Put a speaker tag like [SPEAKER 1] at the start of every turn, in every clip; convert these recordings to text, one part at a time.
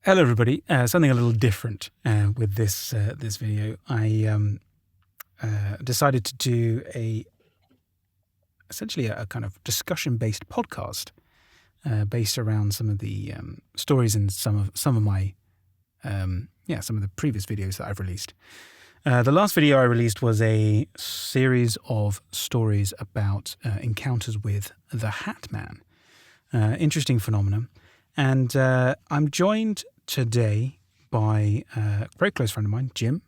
[SPEAKER 1] Hello, everybody. Something a little different with this video. I decided to do essentially a kind of discussion-based podcast based around some of the stories in some of my some of the previous videos that I've released. The last video I released was a series of stories about encounters with the Hat Man. Interesting phenomenon. And I'm joined today by a very close friend of mine, Jim.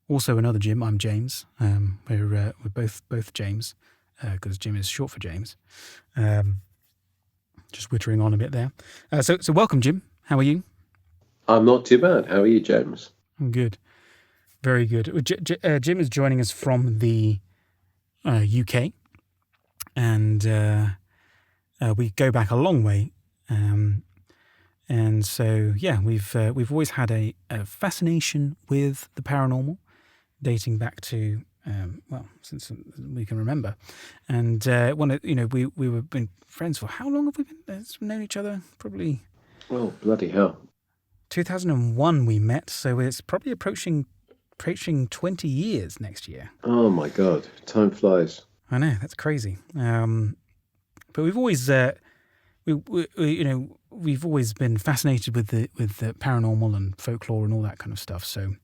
[SPEAKER 1] Also another Jim. I'm James. We're both James because Jim is short for James. Just wittering on a bit there. So welcome, Jim. How are you?
[SPEAKER 2] I'm not too bad. How are you, James?
[SPEAKER 1] I'm good. Very good. Jim is joining us from the UK, and we go back a long way. And so, yeah, we've always had a fascination with the paranormal, dating back to since we can remember. And we've been friends for how long have we been? Known each other probably.
[SPEAKER 2] Oh, bloody hell!
[SPEAKER 1] 2001 we met, so it's probably approaching 20 years next year.
[SPEAKER 2] Oh my God, time flies.
[SPEAKER 1] I know, that's crazy. But we've always we've always been fascinated with the paranormal and folklore and all that kind of stuff. So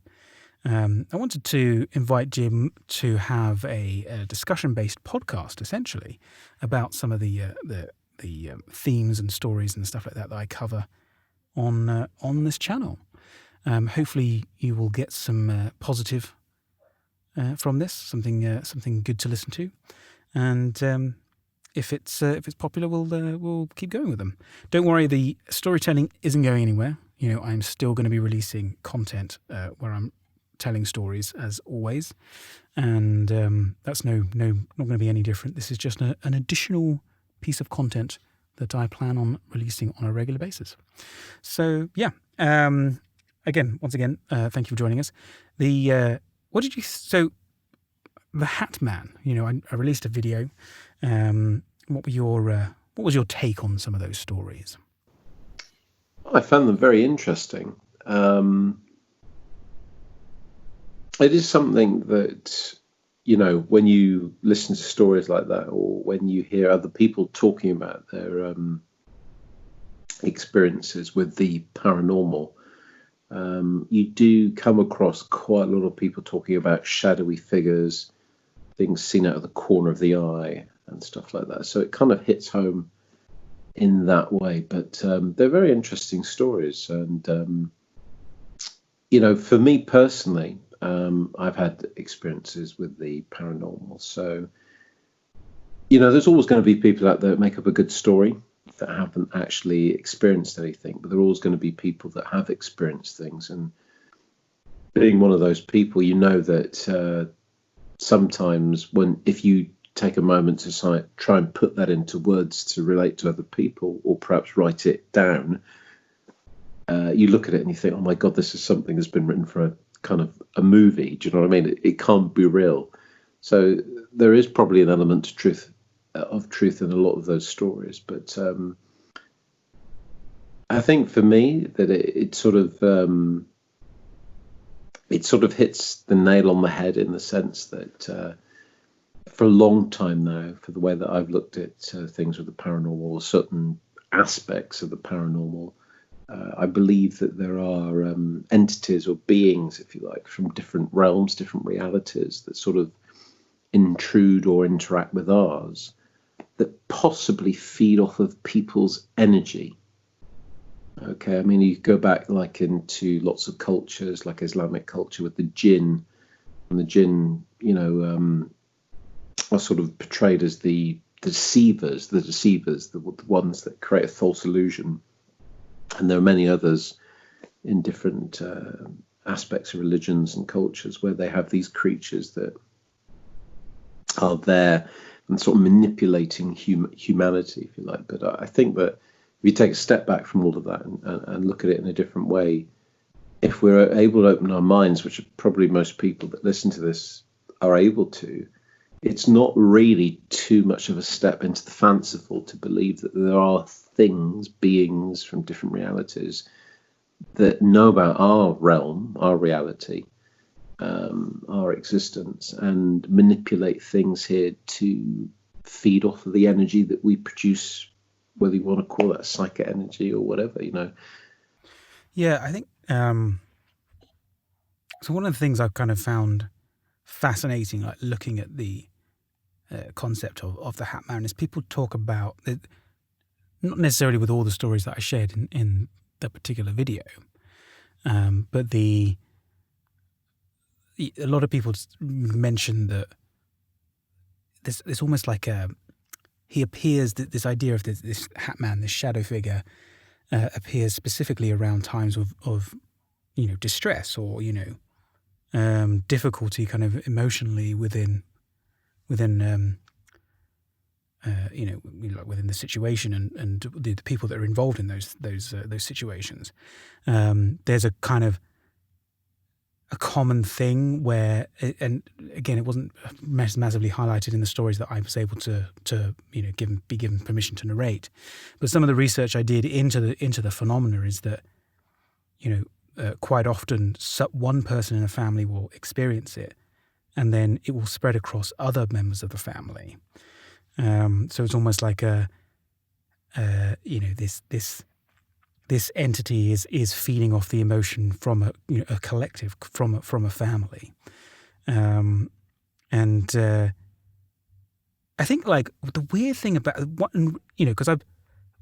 [SPEAKER 1] I wanted to invite Jim to have a discussion-based podcast, essentially, about some of the themes and stories and stuff like that I cover on this channel. Hopefully, you will get some positive from this, something good to listen to, and if it's popular, we'll keep going with them. Don't worry, the storytelling isn't going anywhere. I'm still going to be releasing content where I'm telling stories as always, and that's not going to be any different. This is just an additional piece of content that I plan on releasing on a regular basis. So yeah, once again, thank you for joining us. So the Hat Man, I released a video. What was your take on some of those stories?
[SPEAKER 2] I found them very interesting. It is something that, when you listen to stories like that, or when you hear other people talking about their experiences with the paranormal, you do come across quite a lot of people talking about shadowy figures, things seen out of the corner of the eye, and stuff like that. So it kind of hits home in that way. But they're very interesting stories. And, for me personally, I've had experiences with the paranormal. So, there's always going to be people out there that make up a good story that haven't actually experienced anything. But there are always going to be people that have experienced things. And being one of those people, that sometimes if you take a moment to try and put that into words to relate to other people, or perhaps write it down, you look at it and you think, oh my God, this is something that's been written for a kind of a movie. Do you know what I mean? It can't be real. So there is probably an element of truth in a lot of those stories. But I think for me that it sort of hits the nail on the head in the sense that for a long time now, for the way that I've looked at things with the paranormal, or certain aspects of the paranormal, I believe that there are entities or beings, if you like, from different realms, different realities that sort of intrude or interact with ours, that possibly feed off of people's energy. Okay, I mean, you go back like into lots of cultures, like Islamic culture with the jinn, and the jinn, are sort of portrayed as the deceivers, the ones that create a false illusion. And there are many others in different aspects of religions and cultures where they have these creatures that are there and sort of manipulating humanity, if you like. But I think that if you take a step back from all of that and look at it in a different way, if we're able to open our minds, which probably most people that listen to this are able to, it's not really too much of a step into the fanciful to believe that there are things, beings from different realities that know about our realm, our reality, our existence, and manipulate things here to feed off of the energy that we produce, whether you want to call that psychic energy or whatever,
[SPEAKER 1] Yeah, I think so. One of the things I've kind of found fascinating, like looking at the concept of the Hat Man, is people talk about it, not necessarily with all the stories that I shared in the particular video, but a lot of people mention that there's almost like he appears, this idea of this Hat Man, this shadow figure, appears specifically around times of distress or difficulty, kind of emotionally within within the situation and the people that are involved in those situations. There's a kind of a common thing where, and again, it wasn't massively highlighted in the stories that I was able to be given permission to narrate, but some of the research I did into the phenomena is that quite often one person in a family will experience it, and then it will spread across other members of the family. So it's almost like this entity is feeding off the emotion from a collective, from a family, and I think like the weird thing about because I've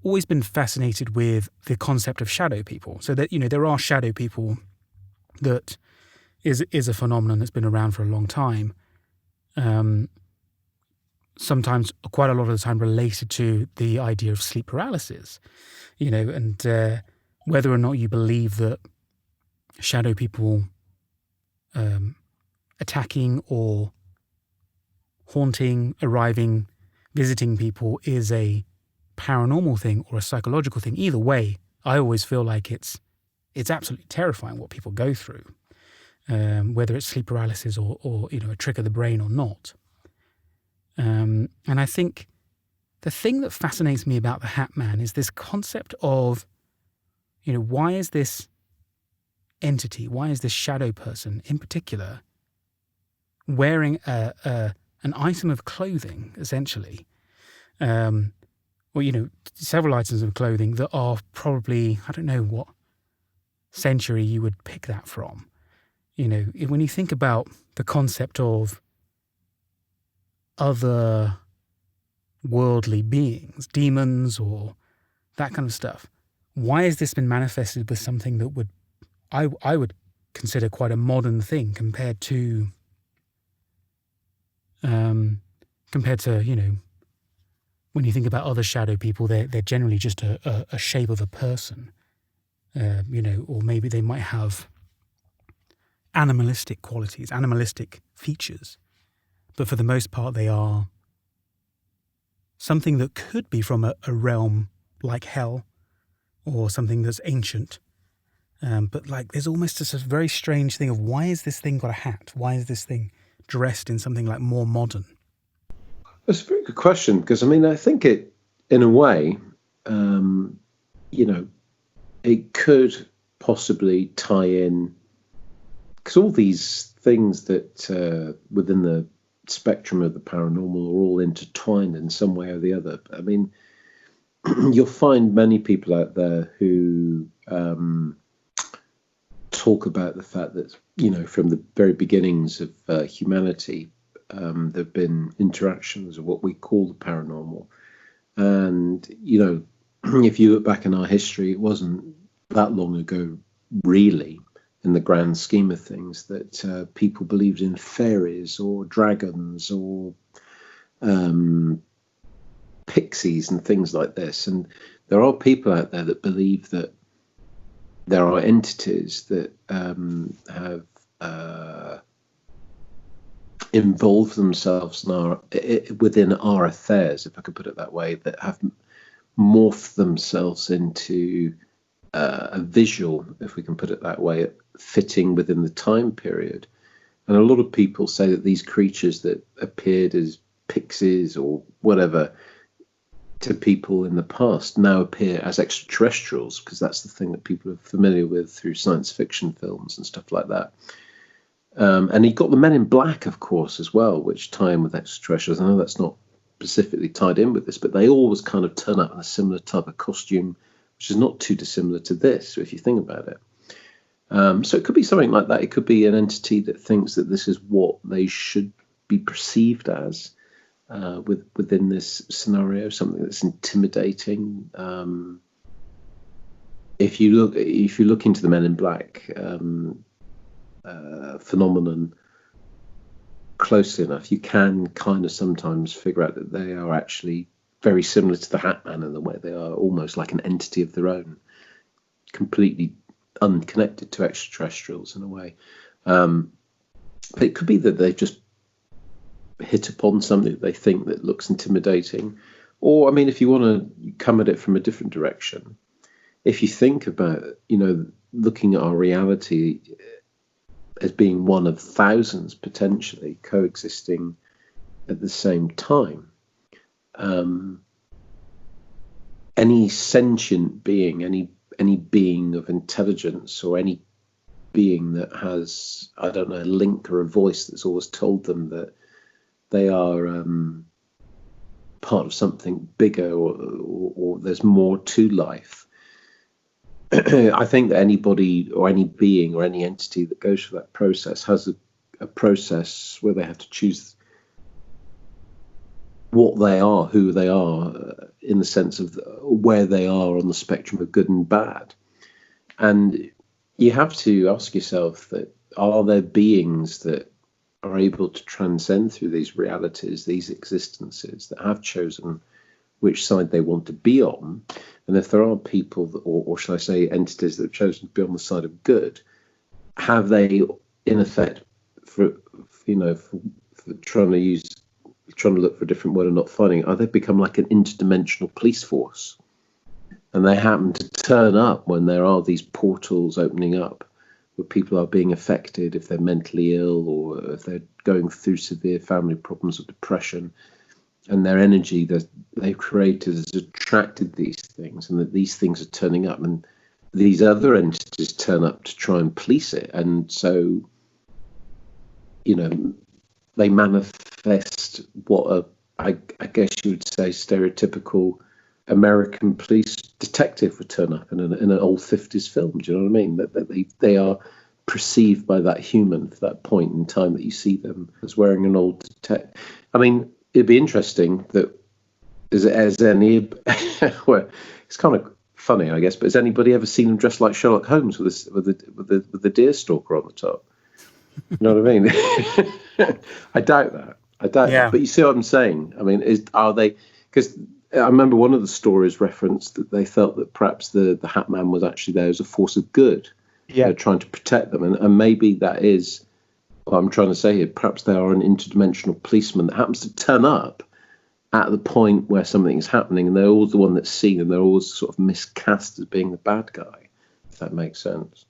[SPEAKER 1] always been fascinated with the concept of shadow people. So that there are shadow people that is a phenomenon that's been around for a long time. Sometimes, quite a lot of the time, related to the idea of sleep paralysis, and whether or not you believe that shadow people attacking or haunting, arriving, visiting people is a paranormal thing or a psychological thing. Either way, I always feel like it's absolutely terrifying what people go through, whether it's sleep paralysis or a trick of the brain or not. And I think the thing that fascinates me about the Hat Man is this concept of, why is this entity, why is this shadow person in particular wearing an item of clothing, essentially, several items of clothing that are probably, I don't know what century you would pick that from. When you think about the concept of other worldly beings, demons or that kind of stuff, why has this been manifested with something that I would consider quite a modern thing compared to when you think about other shadow people, they're generally just a shape of a person, or maybe they might have animalistic qualities, animalistic features. But for the most part, they are something that could be from a realm like hell or something that's ancient. But like, there's almost this very strange thing of, why is this thing got a hat? Why is this thing dressed in something like more modern?
[SPEAKER 2] That's a very good question, because I think it, in a way, it could possibly tie in, because all these things that within the spectrum of the paranormal are all intertwined in some way or the other. You'll find many people out there who talk about the fact that, from the very beginnings of humanity, there have been interactions of what we call the paranormal. And, if you look back in our history, it wasn't that long ago, really, in the grand scheme of things, that people believed in fairies or dragons or pixies and things like this. And there are people out there that believe that there are entities that have involved themselves within our affairs, if I could put it that way, that have morphed themselves into a visual, if we can put it that way, fitting within the time period. And a lot of people say that these creatures that appeared as pixies or whatever to people in the past now appear as extraterrestrials, because that's the thing that people are familiar with through science fiction films and stuff like that. And you've got the Men in Black, of course, as well, which tie in with extraterrestrials. I know that's not specifically tied in with this, but they always kind of turn up in a similar type of costume, which is not too dissimilar to this, if you think about it. So it could be something like that. It could be an entity that thinks that this is what they should be perceived as within this scenario, something that's intimidating. If you look into the Men in Black phenomenon closely enough, you can kind of sometimes figure out that they are actually very similar to the Hat Man in the way they are almost like an entity of their own, completely unconnected to extraterrestrials in a way. But it could be that they've just hit upon something that they think that looks intimidating. Or, I mean, if you want to come at it from a different direction, if you think about, looking at our reality as being one of thousands potentially coexisting at the same time, any sentient being, any being of intelligence, or any being that has, I don't know, a link or a voice that's always told them that they are part of something bigger, or there's more to life. I think that anybody or any being or any entity that goes through that process has a process where they have to choose what they are, who they are, in the sense of where they are on the spectrum of good and bad. And you have to ask yourself that, are there beings that are able to transcend through these realities, these existences, that have chosen which side they want to be on? And if there are people that, or shall I say entities that have chosen to be on the side of good, have they, in effect, for trying to look for a different word and not finding it, are they become like an interdimensional police force? And they happen to turn up when there are these portals opening up, where people are being affected if they're mentally ill, or if they're going through severe family problems or depression, and their energy that they've created has attracted these things, and that these things are turning up, and these other entities turn up to try and police it. And so, they manifest what I guess you would say stereotypical American police detective would turn up in an old 50s film. Do you know what I mean? That they are perceived by that human for that point in time that you see them as wearing an old detective. I mean, it'd be interesting that as any well, it's kind of funny, I guess, but has anybody ever seen him dressed like Sherlock Holmes with the deer stalker on the top? You know what I mean? I doubt that.
[SPEAKER 1] Yeah.
[SPEAKER 2] But you see what I'm saying? I mean, are they? Because I remember one of the stories referenced that they felt that perhaps the Hat Man was actually there as a force of good, trying to protect them, and maybe that is what I'm trying to say here. Perhaps they are an interdimensional policeman that happens to turn up at the point where something is happening, and they're always the one that's seen, and they're always sort of miscast as being the bad guy, if that makes sense.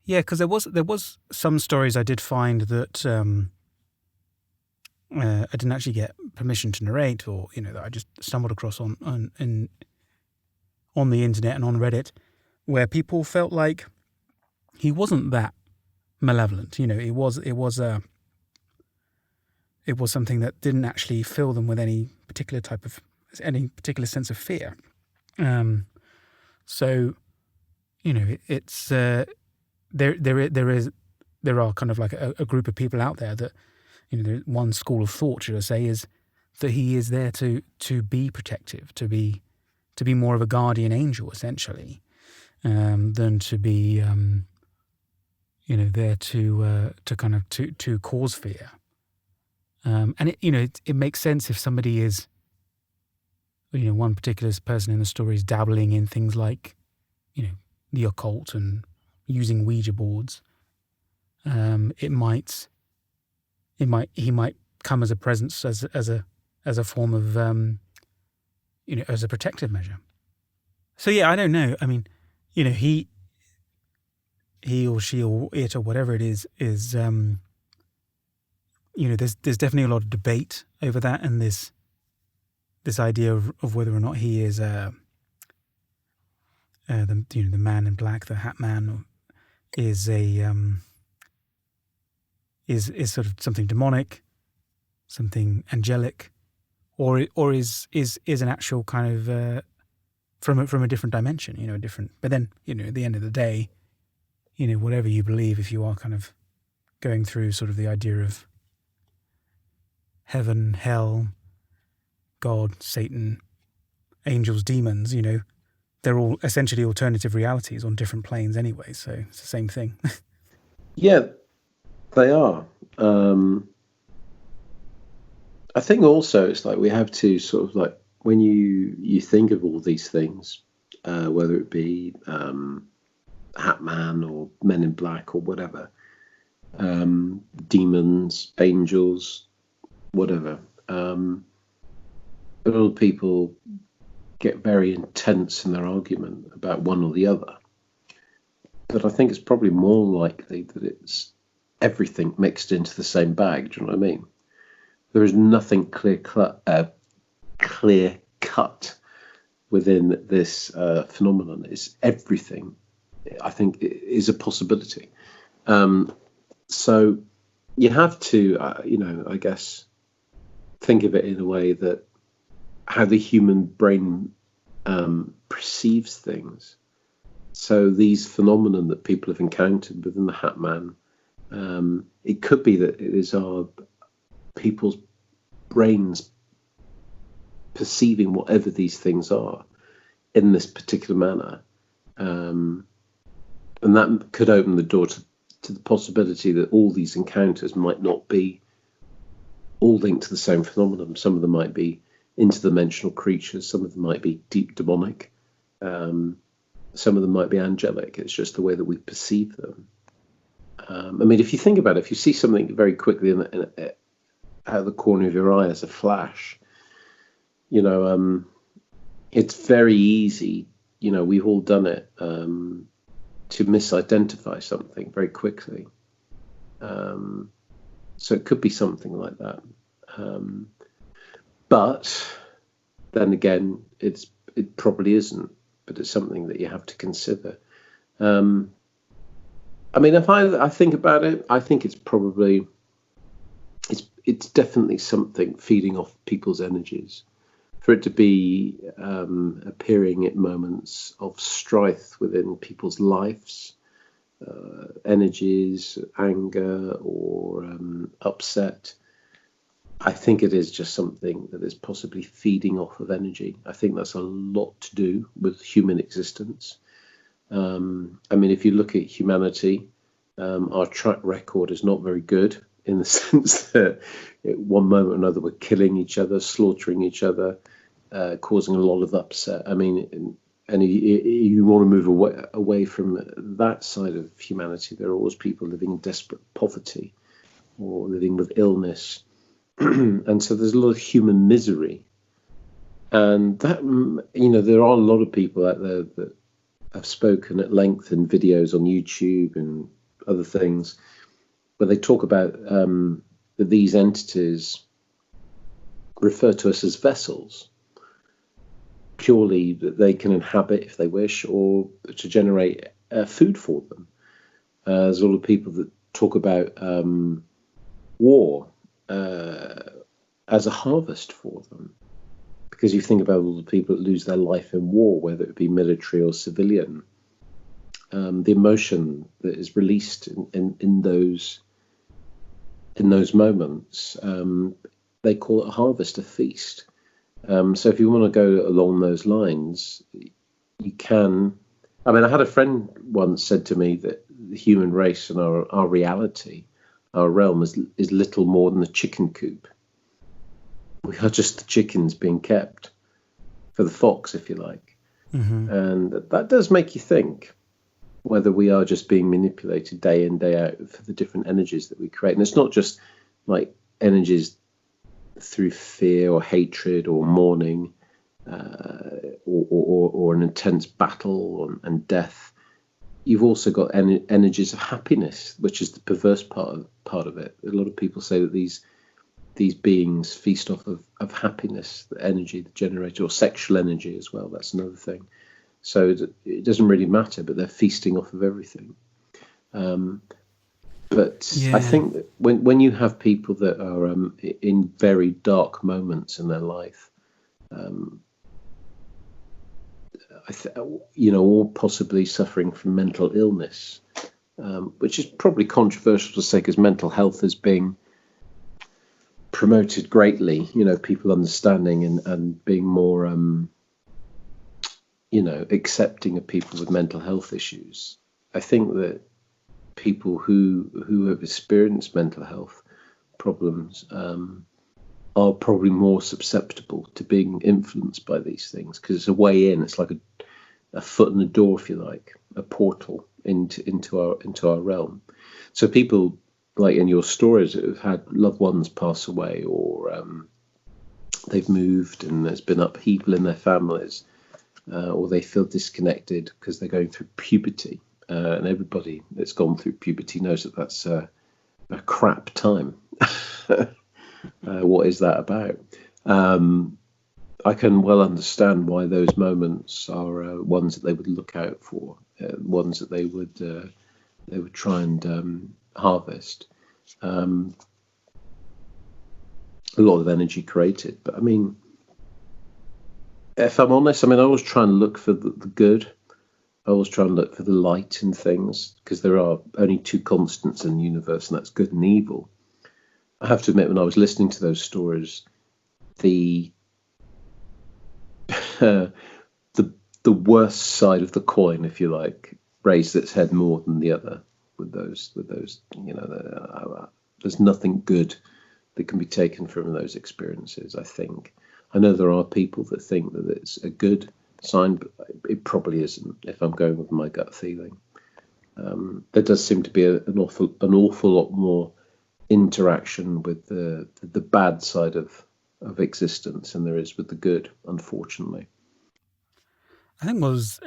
[SPEAKER 1] Yeah, because there was some stories I did find that I didn't actually get permission to narrate, or that I just stumbled across on the internet and on Reddit, where people felt like he wasn't that malevolent. It was something that didn't actually fill them with any particular sense of fear. So it's there are kind of like a group of people out there that one school of thought, should I say, is that he is there to be protective, to be more of a guardian angel, essentially, than to be there to kind of to cause fear. And it makes sense if somebody is, one particular person in the story is dabbling in things like, the occult and using Ouija boards. He might come as a presence as a form of as a protective measure. So yeah, I don't know. I mean, he or she or it or whatever it is there's definitely a lot of debate over that, and this idea of whether or not he is the man in black, the Hat Man, is is sort of something demonic, something angelic, or is an actual kind of from a different dimension, different. But then, at the end of the day, whatever you believe, if you are kind of going through sort of the idea of heaven, hell, God, Satan, angels, demons, they're all essentially alternative realities on different planes anyway. So it's the same thing.
[SPEAKER 2] Yeah, they are. I think also it's like we have to sort of like, when you think of all these things, whether it be Hat Man or Men in Black or whatever, demons, angels, whatever. A lot of people get very intense in their argument about one or the other. But I think it's probably more likely that it's everything mixed into the same bag. Do you know what I mean? There is nothing clear cut within this phenomenon. It's everything. I think is a possibility. So you have to, I guess, think of it in a way that how the human brain perceives things. So these phenomena that people have encountered within the Hat Man, it could be that it is our people's brains perceiving whatever these things are in this particular manner. And that could open the door to the possibility that all these encounters might not be all linked to the same phenomenon. Some of them might be interdimensional creatures, some of them might be deep demonic, some of them might be angelic. It's just the way that we perceive them. I mean, if you think about it, if you see something very quickly out of the corner of your eye as a flash, it's very easy, we've all done it, to misidentify something very quickly. So it could be something like that. But then again, it probably isn't, but it's something that you have to consider. I mean, if I think about it, I think it's probably, it's definitely something feeding off people's energies. For it to be appearing at moments of strife within people's lives, energies, anger, or upset, I think it is just something that is possibly feeding off of energy. I think that's a lot to do with human existence. I mean, if you look at humanity, our track record is not very good, in the sense that at one moment or another we're killing each other, slaughtering each other, causing a lot of upset. I mean, and you want to move away from that side of humanity. There are always people living in desperate poverty or living with illness. And so there's a lot of human misery. And that, there are a lot of people out there that have spoken at length in videos on YouTube and other things, where they talk about that these entities refer to us as vessels, purely that they can inhabit if they wish, or to generate food for them. There's a lot of people that talk about war as a harvest for them, because you think about all the people that lose their life in war, whether it be military or civilian. The emotion that is released in those moments, they call it a harvest, a feast. So if you want to go along those lines, you can. I mean, I had a friend once said to me that the human race and our reality, our realm, is little more than a chicken coop. We are just the chickens being kept for the fox, if you like. Mm-hmm. And that does make you think whether we are just being manipulated day in, day out for the different energies that we create. And it's not just like energies through fear or hatred or mourning, or an intense battle and death. you've also got energies of happiness, which is the perverse part of it. A lot of people say that these beings feast off of happiness, the energy, the generator, or sexual energy as well. That's another thing. So it doesn't really matter, but they're feasting off of everything. But I
[SPEAKER 1] Yeah.
[SPEAKER 2] think that when you have people that are in very dark moments in their life, or possibly suffering from mental illness, which is probably controversial to say because mental health is being promoted greatly. People understanding and being more, accepting of people with mental health issues. I think that people who have experienced mental health problems are probably more susceptible to being influenced by these things because it's a way in. It's like a foot in the door, if you like, a portal into our realm. So people like in your stories that have had loved ones pass away, or they've moved and there's been upheaval in their families, or they feel disconnected because they're going through puberty. And everybody that's gone through puberty knows that that's a crap time. What is that about? I can well understand why those moments are ones that they would look out for, ones that they would try and harvest. A lot of energy created, but I mean, if I'm honest, I always try and look for the good. I always try and look for the light in things because there are only two constants in the universe, and that's good and evil. I have to admit, when I was listening to those stories, the the worst side of the coin, if you like, raised its head more than the other. With those, there's nothing good that can be taken from those experiences. I think. I know there are people that think that it's a good sign, but it probably isn't. If I'm going with my gut feeling, there does seem to be an awful lot more interaction with the bad side of existence than there is with the good, unfortunately.
[SPEAKER 1] I think what's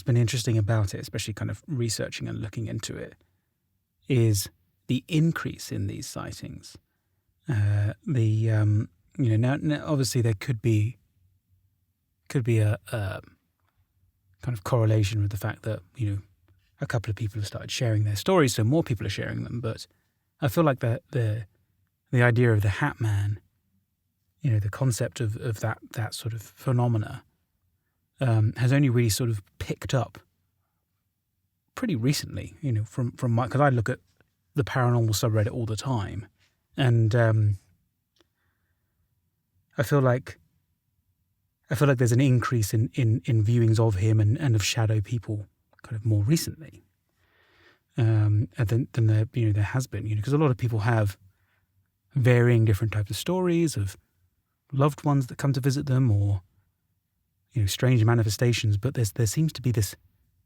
[SPEAKER 1] been interesting about it, especially kind of researching and looking into it, is the increase in these sightings. Now obviously there could be a kind of correlation with the fact that a couple of people have started sharing their stories, so more people are sharing them. But I feel like the idea of the Hat Man, the concept of that sort of phenomena, has only really sort of picked up pretty recently. From my, because I look at the paranormal subreddit all the time, and I feel like there's an increase in viewings of him and of shadow people kind of more recently than there has been, because a lot of people have varying different types of stories of loved ones that come to visit them, or strange manifestations, but there seems to be this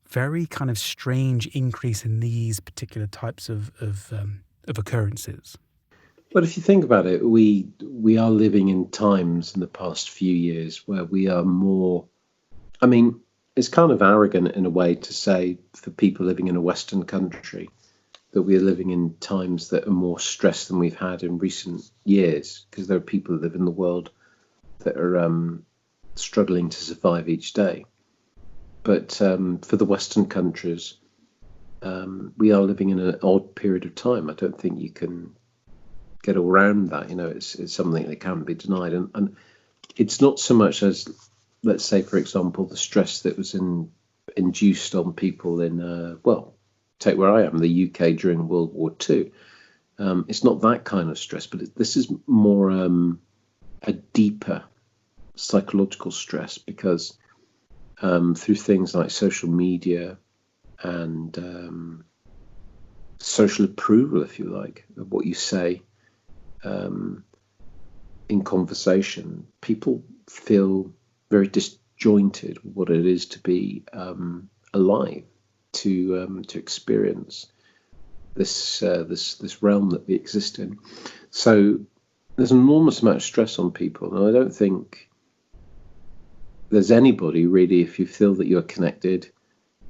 [SPEAKER 1] very kind of strange increase in these particular types of occurrences.
[SPEAKER 2] But if you think about it, we are living in times in the past few years where we are more. I mean, it's kind of arrogant in a way to say for people living in a Western country that we are living in times that are more stressed than we've had in recent years, because there are people that live in the world that are struggling to survive each day. But for the Western countries, we are living in an odd period of time. I don't think you can get around that. It's something that can't be denied. And it's not so much as, let's say, for example, the stress that was induced on people in, take where I am, the UK during World War II. It's not that kind of stress, but this is more a deeper psychological stress, because through things like social media and social approval, if you like, of what you say in conversation, people feel very disjointed with what it is to be alive, to experience this realm that we exist in. So there's an enormous amount of stress on people, and I don't think there's anybody really, if you feel that you're connected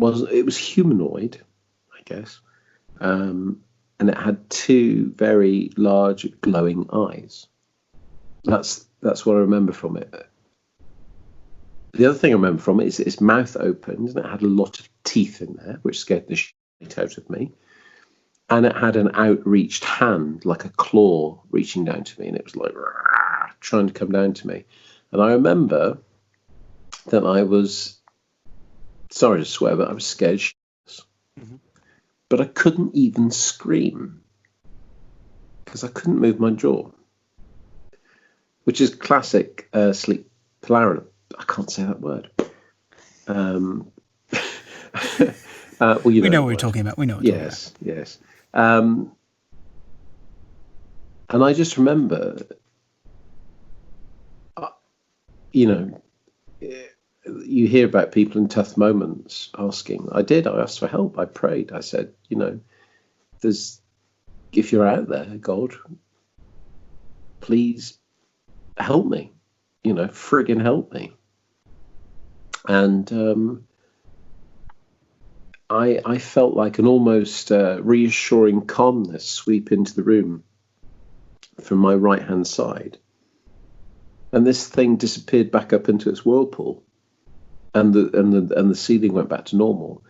[SPEAKER 2] was humanoid, I guess, and it had two very large glowing eyes. That's what I remember from it. The other thing I remember from it is its mouth opened and it had a lot of teeth in there, which scared the shit out of me. And it had an outreached hand, like a claw, reaching down to me, and it was like trying to come down to me. And I remember that I was, sorry to swear, but I was scared shitless. Mm-hmm. But I couldn't even scream because I couldn't move my jaw, which is classic sleep paralysis. I can't say that word. Well,
[SPEAKER 1] we know what we're talking about. We know what we're talking about.
[SPEAKER 2] Yes. And I just remember, you hear about people in tough moments asking. I asked for help. I prayed. I said, if you're out there, God, please help me. Friggin' help me. And I felt like an almost reassuring calmness sweep into the room from my right-hand side. And this thing disappeared back up into its whirlpool, and the ceiling went back to normal.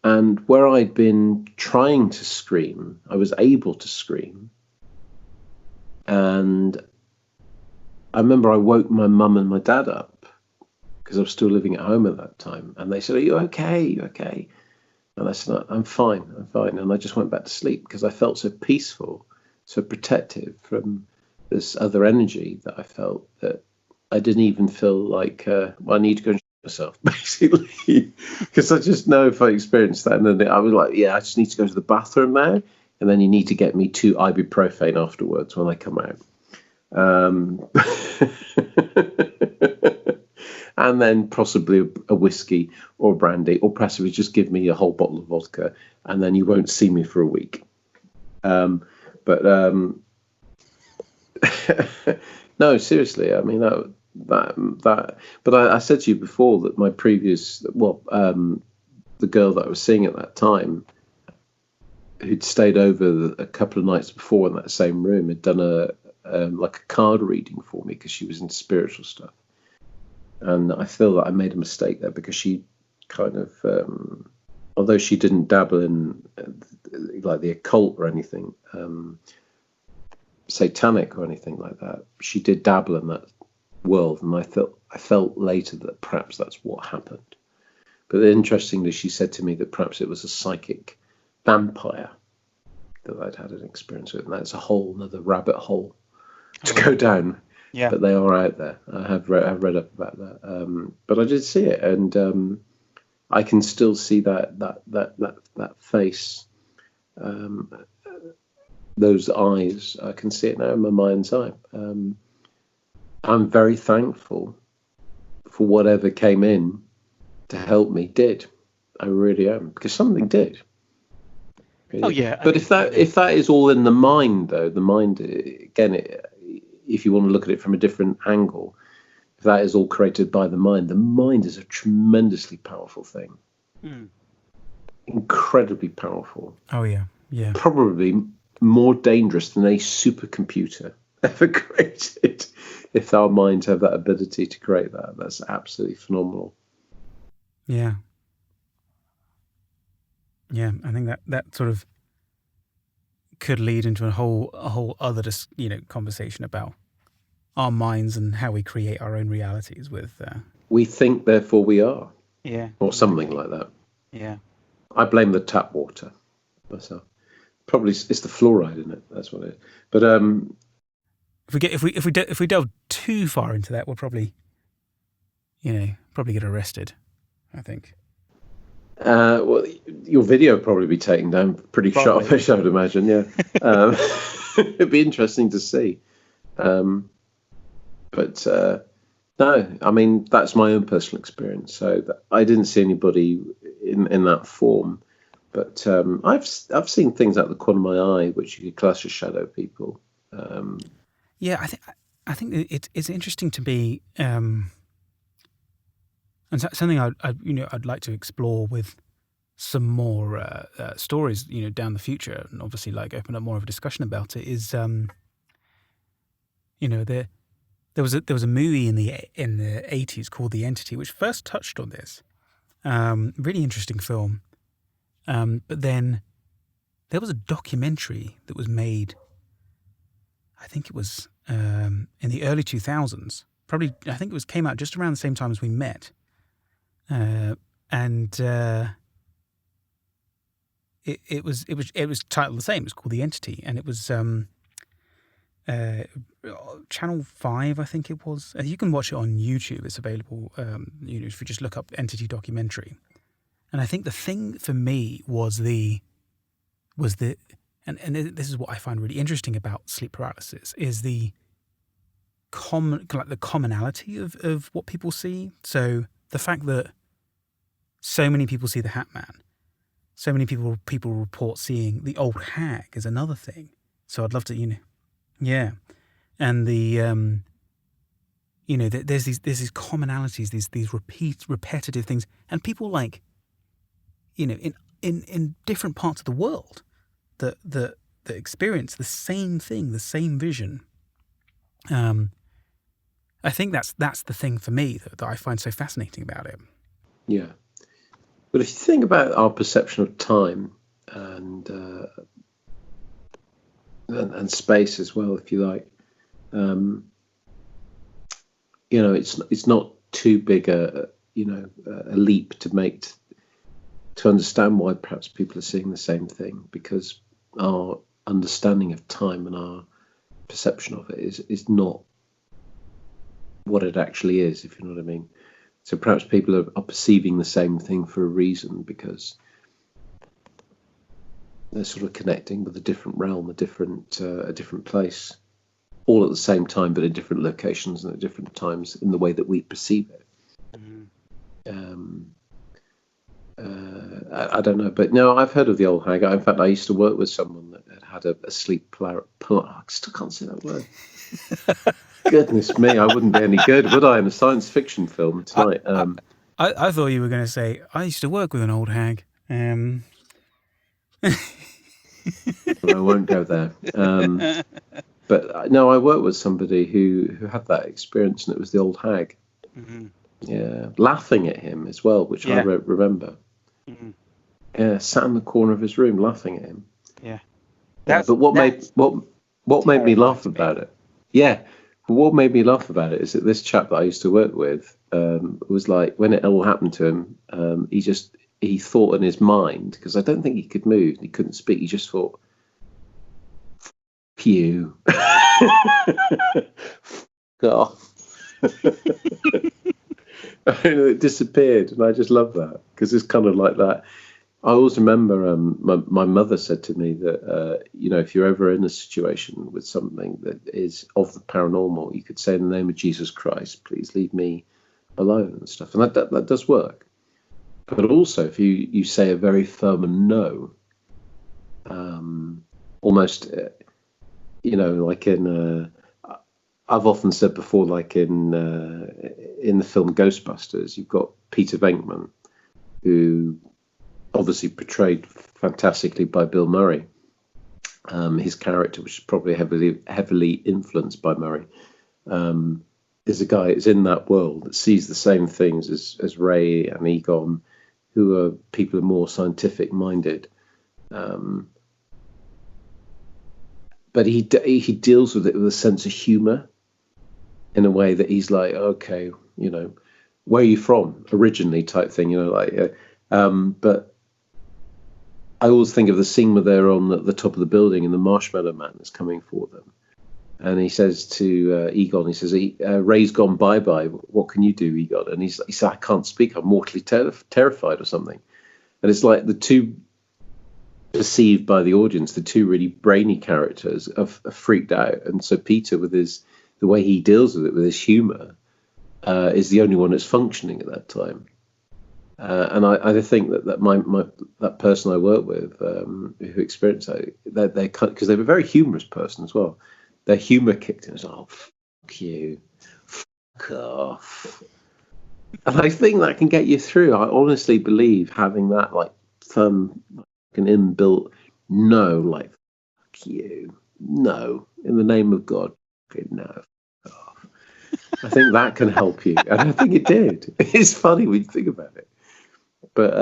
[SPEAKER 2] And where I'd been trying to scream, I was able to scream. And I remember I woke my mum and my dad up because I was still living at home at that time. And they said, "Are you okay? Are you okay?" And I said, I'm fine. And I just went back to sleep because I felt so peaceful, so protective from this other energy that I felt that I didn't even feel like, I need to go and shit myself, basically. Because I just know if I experienced that. And then I was like, I just need to go to the bathroom now. And then you need to get me 2 ibuprofen afterwards when I come out. And then possibly a whiskey or a brandy, or possibly just give me a whole bottle of vodka, and then you won't see me for a week. No, seriously, I mean that. But I said to you before that my previous, the girl that I was seeing at that time, who'd stayed over a couple of nights before in that same room, had done a card reading for me because she was into spiritual stuff. And I feel that I made a mistake there because she kind of, although she didn't dabble in like the occult or anything, satanic or anything like that, she did dabble in that world. And I felt later that perhaps that's what happened. But interestingly, she said to me that perhaps it was a psychic vampire that I'd had an experience with. And that's a whole another rabbit hole to go down.
[SPEAKER 3] Yeah,
[SPEAKER 2] but they are out there. I have read up about that. But I did see it, and I can still see that face, those eyes. I can see it now in my mind's eye. I'm very thankful for whatever came in to help me. Did I really am? Because something did. Really.
[SPEAKER 3] Oh yeah.
[SPEAKER 2] But if that is all in the mind, though, the mind again. If you want to look at it from a different angle, if that is all created by the mind is a tremendously powerful thing. Incredibly powerful.
[SPEAKER 1] Oh, yeah.
[SPEAKER 2] Probably more dangerous than a supercomputer ever created. If our minds have that ability to create that, that's absolutely phenomenal.
[SPEAKER 1] Yeah. Yeah, I think that sort of could lead into a whole other conversation about our minds and how we create our own realities with
[SPEAKER 2] we think therefore we are, or something like that. I blame the tap water myself. Probably it's the fluoride in it, that's what it is. But
[SPEAKER 1] if we delve too far into that, we'll probably get arrested, I think.
[SPEAKER 2] Well, your video would probably be taken down pretty sharpish, I would imagine. Yeah, it'd be interesting to see. But no, I mean that's my own personal experience. So I didn't see anybody in that form, but I've seen things out the corner of my eye which you could class as shadow people.
[SPEAKER 1] Yeah, I think it's interesting to be. And something I'd like to explore with some more stories, down the future, and obviously like open up more of a discussion about it, is there was a movie in the 80s called The Entity, which first touched on this. Really interesting film. But then there was a documentary that was made, I think it was in the early 2000s. Probably, I think came out just around the same time as we met. And it was titled the same. It was called The Entity, and it was Channel 5, I think it was. You can watch it on YouTube. It's available. If you just look up Entity documentary. And I think the thing for me was and this is what I find really interesting about sleep paralysis, is the commonality of what people see. So the fact that so many people see the Hat Man, so many people report seeing the old hag is another thing. So I'd love to, yeah, and the there's these commonalities, these repetitive things, and people like, in different parts of the world that experience the same thing, the same vision. I think that's the thing for me that I find so fascinating about it.
[SPEAKER 2] Yeah. But if you think about our perception of time and space as well, if you like, it's not too big a leap to make to understand why perhaps people are seeing the same thing, because our understanding of time and our perception of it is not what it actually is, if you know what I mean. So perhaps people are perceiving the same thing for a reason, because they're sort of connecting with a different realm, a different place, all at the same time, but in different locations and at different times in the way that we perceive it. I don't know, but no, I've heard of the old hag. In fact, I used to work with someone that had a sleep I still can't say that word. Goodness me, I wouldn't be any good, would I, in a science fiction film tonight?
[SPEAKER 1] I thought you were going to say, I used to work with an old hag.
[SPEAKER 2] I won't go there. But no, I worked with somebody who had that experience, and it was the old hag. Mm-hmm. Yeah, laughing at him as well, which I remember. Mm-hmm. Yeah, sat in the corner of his room laughing at him.
[SPEAKER 3] Yeah.
[SPEAKER 2] But what made me laugh about it? Yeah. But what made me laugh about it is that this chap that I used to work with was like, when it all happened to him, he thought in his mind, because I don't think he could move, he couldn't speak, he just thought, "F you." God. It disappeared, and I just love that, because it's kind of like that. I always remember my mother said to me that, if you're ever in a situation with something that is of the paranormal, you could say, in the name of Jesus Christ, please leave me alone and stuff. And that does work. But also, if you say a very firm no, almost, like in... I've often said before, like in the film Ghostbusters, you've got Peter Venkman, who... obviously portrayed fantastically by Bill Murray. His character, which is probably heavily influenced by Murray, is a guy that's in that world that sees the same things as Ray and Egon, who are people who are more scientific minded. But he deals with it with a sense of humour, in a way that he's like, okay, where are you from originally, type thing, but I always think of the scene where they're on the top of the building and the Marshmallow Man is coming for them. And he says to Egon, he says, Ray's gone bye-bye. What can you do, Egon? And he said, I can't speak. I'm mortally terrified or something. And it's like the two perceived by the audience, the two really brainy characters are freaked out. And so Peter, with the way he deals with it, with his humour, is the only one that's functioning at that time. And I think that person I work with, who experienced that, they because they were a very humorous person as well. Their humour kicked in. It's like, oh, fuck you, fuck off. And I think that can get you through. I honestly believe having that like firm, like an inbuilt no, like fuck you, no, in the name of God, no. I think that can help you, and I think it did. It's funny when you think about it, but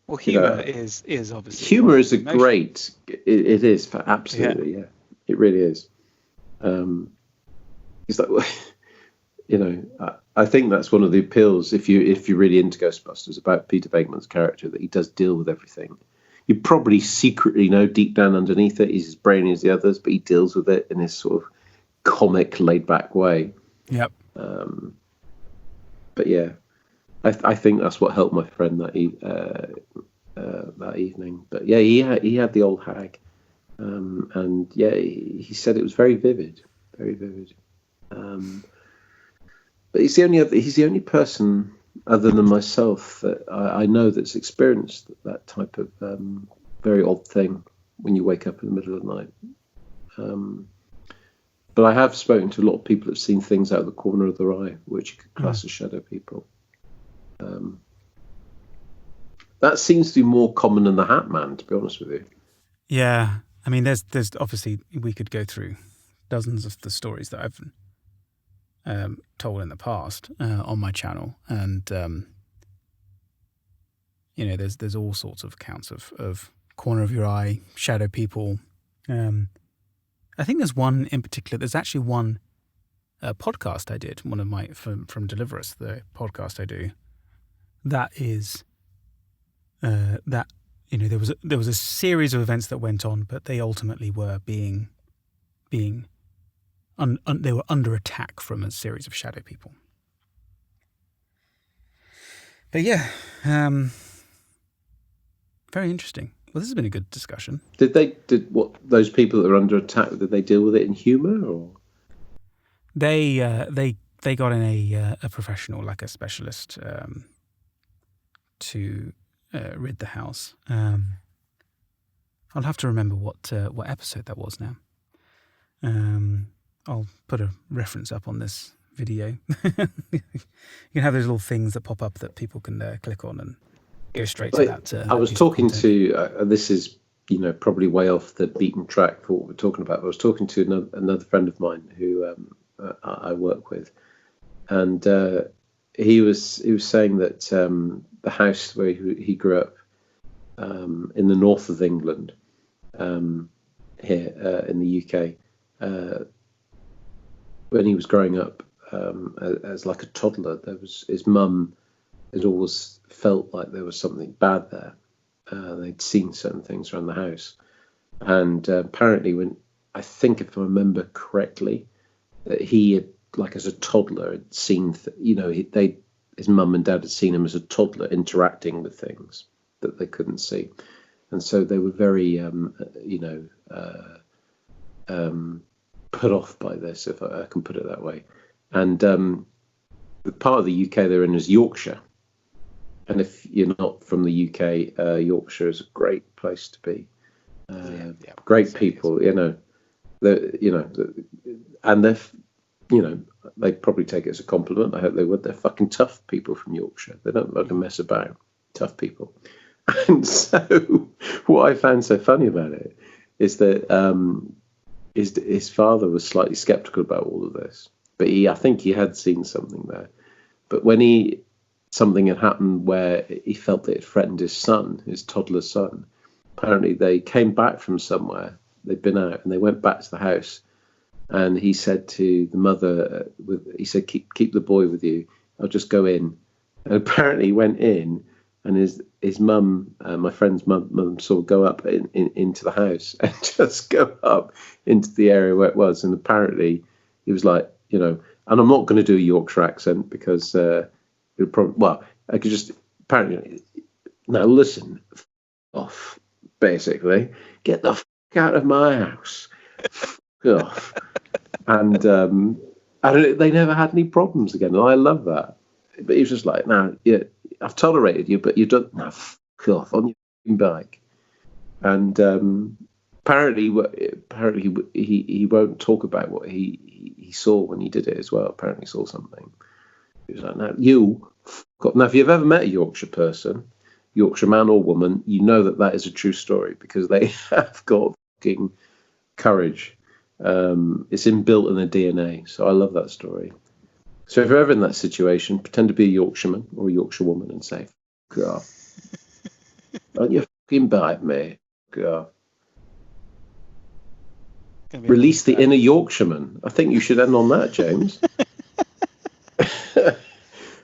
[SPEAKER 3] well, humor is obviously
[SPEAKER 2] humor is a great. It is for absolutely, yeah, it really is. It's like, I think that's one of the appeals if you're really into Ghostbusters about Peter Venkman's character, that he does deal with everything. You probably secretly know deep down underneath it he's as brainy as the others, but he deals with it in his sort of comic, laid-back way.
[SPEAKER 1] Yep.
[SPEAKER 2] But yeah, I think that's what helped my friend that evening. But yeah, he had the old hag, and yeah, he said it was very vivid, very vivid. But he's the only person other than myself that I know that's experienced that type of very odd thing when you wake up in the middle of the night. But I have spoken to a lot of people who've seen things out of the corner of their eye, which you could class as shadow people. That seems to be more common than the Hat Man, to be honest with you.
[SPEAKER 1] Yeah, I mean, there's obviously, we could go through dozens of the stories that I've told in the past on my channel, and there's all sorts of accounts of corner of your eye, shadow people. I think there's one in particular. There's actually one podcast I did, one of my from Deliver Us, the podcast I do. That is there was a series of events that went on, but they ultimately were being they were under attack from a series of shadow people. But yeah, very interesting. Well, this has been a good discussion.
[SPEAKER 2] Did those people that were under attack, did they deal with it in humour, or?
[SPEAKER 1] They got in a professional, like a specialist, to rid the house. I'll have to remember what episode that was now. I'll put a reference up on this video. You can have those little things that pop up that people can click on and go straight to that.
[SPEAKER 2] I was talking to, this is probably way off the beaten track for what we're talking about. I was talking to another friend of mine who I work with, and he was saying that the house where he grew up in the north of England, here in the UK, when he was growing up as like a toddler, his mum had always felt like there was something bad there. They'd seen certain things around the house, and apparently, I think if I remember correctly, that he had, like as a toddler, had seen his mum and dad had seen him as a toddler interacting with things that they couldn't see, and so they were very put off by this, if I can put it that way. And the part of the UK they're in is Yorkshire. And if you're not from the UK, Yorkshire is a great place to be. Great people, and they probably take it as a compliment. I hope they would. They're fucking tough people from Yorkshire. They don't like to mess about. Tough people. And so, what I found so funny about it is that his father was slightly sceptical about all of this, but I think he had seen something there. But when something had happened where he felt that it threatened his son, his toddler son. Apparently they came back from somewhere, they'd been out, and they went back to the house, and he said to the mother, he said, keep the boy with you, I'll just go in. And apparently he went in, and his mum, my friend's mum saw go up into the house and just go up into the area where it was. And apparently he was like, and I'm not going to do a Yorkshire accent because I could just apparently, now listen, off, basically, get the fuck out of my house, fuck off. And they never had any problems again, and I love that. But he was just like, no, yeah, I've tolerated you, but you don't, no, fuck off on your bike. And apparently he won't talk about what he saw when he did it as well. Apparently he saw something. He was like, now, if you've ever met a Yorkshire person, Yorkshire man or woman, you know that is a true story because they have got fucking courage. It's inbuilt in their DNA. So I love that story. So if you're ever in that situation, pretend to be a Yorkshireman or a Yorkshire woman and say, "God, don't you fucking bite me, God." Release the inner Yorkshireman. I think you should end on that, James.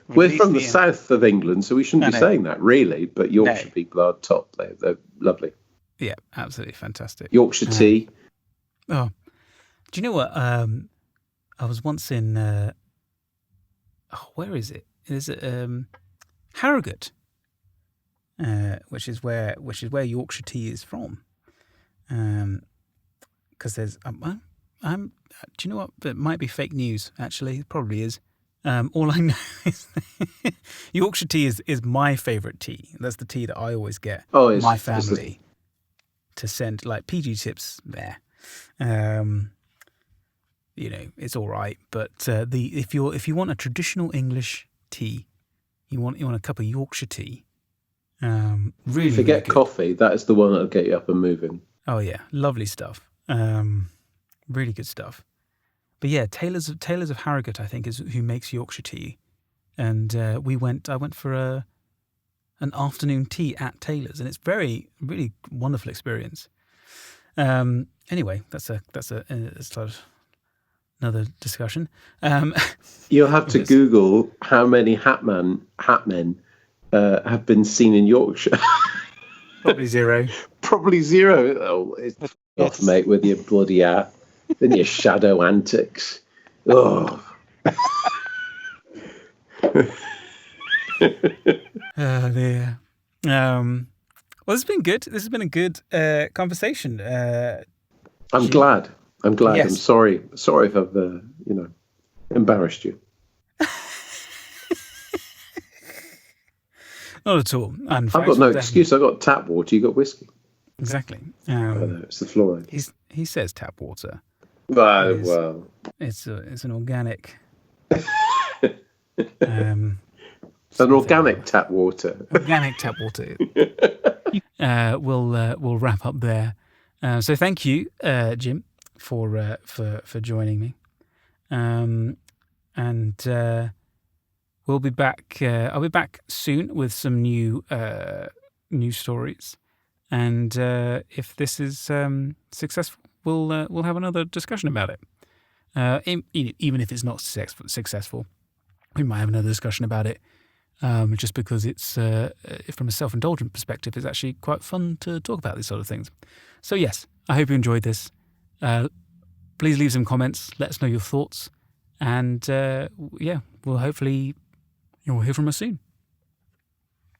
[SPEAKER 2] We're from the south of England, so we shouldn't be saying that, really. But Yorkshire people are top. They're lovely.
[SPEAKER 1] Yeah, absolutely fantastic.
[SPEAKER 2] Yorkshire tea.
[SPEAKER 1] Do you know what? I was once in. Where is it? Is it Harrogate? Which is where Yorkshire tea is from. Because there's. Do you know what? It might be fake news. Actually, it probably is. All I know is Yorkshire tea is my favourite tea. That's the tea that I always get my family to send. Like PG tips there. It's all right, but if you want a traditional English tea, you want a cup of Yorkshire tea. Really,
[SPEAKER 2] forget
[SPEAKER 1] really
[SPEAKER 2] coffee. That is the one that'll get you up and moving.
[SPEAKER 1] Oh yeah, lovely stuff. Really good stuff. But yeah, Taylor's of Harrogate, I think, is who makes Yorkshire tea, and I went for an afternoon tea at Taylor's, and it's really wonderful experience. Anyway, that's sort of another discussion.
[SPEAKER 2] You'll have to Google how many hatmen have been seen in Yorkshire.
[SPEAKER 1] Probably zero.
[SPEAKER 2] Probably zero. Oh, it's off, mate, with your bloody hat. Then your shadow antics. Oh.
[SPEAKER 1] Dear. Well, this has been good. This has been a good conversation.
[SPEAKER 2] I'm glad.
[SPEAKER 1] Yes.
[SPEAKER 2] I'm sorry. Sorry if I've embarrassed you.
[SPEAKER 1] Not at all.
[SPEAKER 2] I've got no excuse. I've got tap water. You got whiskey.
[SPEAKER 1] Exactly.
[SPEAKER 2] It's the fluoride.
[SPEAKER 1] He says tap water.
[SPEAKER 2] Well,
[SPEAKER 1] it's an organic.
[SPEAKER 2] An organic tap water.
[SPEAKER 1] Organic tap water. We'll wrap up there. So thank you, Jim, for joining me. And we'll be back. I'll be back soon with some new stories. And if this is successful, we'll have another discussion about it. Even if it's not successful, we might have another discussion about it. Just because it's from a self-indulgent perspective, it's actually quite fun to talk about these sort of things. So yes, I hope you enjoyed this. Please leave some comments. Let us know your thoughts, and we'll hopefully you'll hear from us soon.